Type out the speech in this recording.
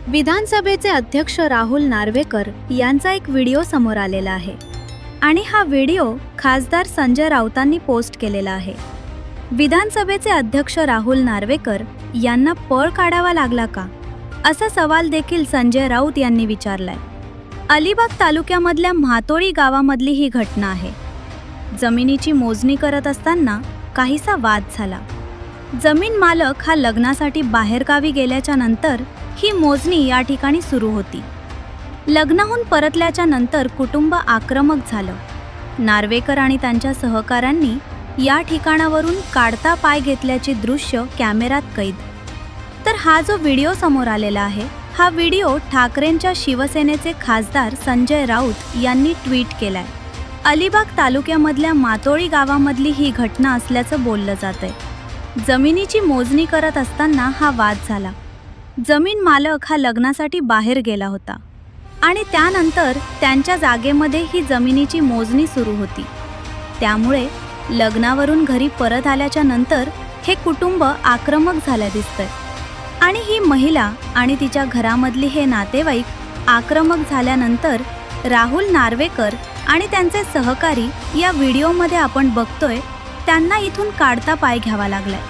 विधानसभेचे अध्यक्ष राहुल नार्वेकर यांचा एक व्हिडिओ समोर आलेला आहे आणि हा व्हिडिओ खासदार संजय राऊतांनी पोस्ट केलेला आहे। विधानसभेचे अध्यक्ष राहुल नार्वेकर यांना पळ काढावा लागला का, असा सवाल देखील संजय राऊत यांनी विचारलाय। अलिबाग तालुक्यामधल्या म्हातोळी गावामधली ही घटना आहे। जमिनीची मोजणी करत असताना काहीसा वाद झाला। जमीन मालक हा लग्नासाठी बाहेरगावी गेल्याच्या नंतर ही मोजणी या ठिकाणी सुरू होती। लग्नाहून परतल्याच्या नंतर कुटुंब आक्रमक झालं। नार्वेकर आणि त्यांच्या सहकाऱ्यांनी या ठिकाणावरून काढता पाय घेतल्याचे दृश्य कॅमेऱ्यात कैद। तर हा जो व्हिडिओ समोर आलेला आहे, हा व्हिडिओ ठाकरेंच्या शिवसेनेचे खासदार संजय राऊत यांनी ट्विट केलाय। अलिबाग तालुक्यामधल्या मातोळी गावामधली ही घटना असल्याचं बोललं जातंय। जमिनीची मोजणी करत असताना हा वाद झाला। जमीन मालक हा लग्नासाठी बाहेर गेला होता आणि त्यानंतर त्यांच्या जागेमध्ये ही जमिनीची मोजणी सुरू होती। त्यामुळे लग्नावरून घरी परत आल्याच्या नंतर हे कुटुंब आक्रमक झालं दिसतंय आणि ही महिला आणि तिच्या घरामधली हे नातेवाईक आक्रमक झाल्यानंतर राहुल नार्वेकर आणि त्यांचे सहकारी या व्हिडिओमध्ये आपण बघतोय त्यांना इथून काढता पाय घ्यावा लागलाय।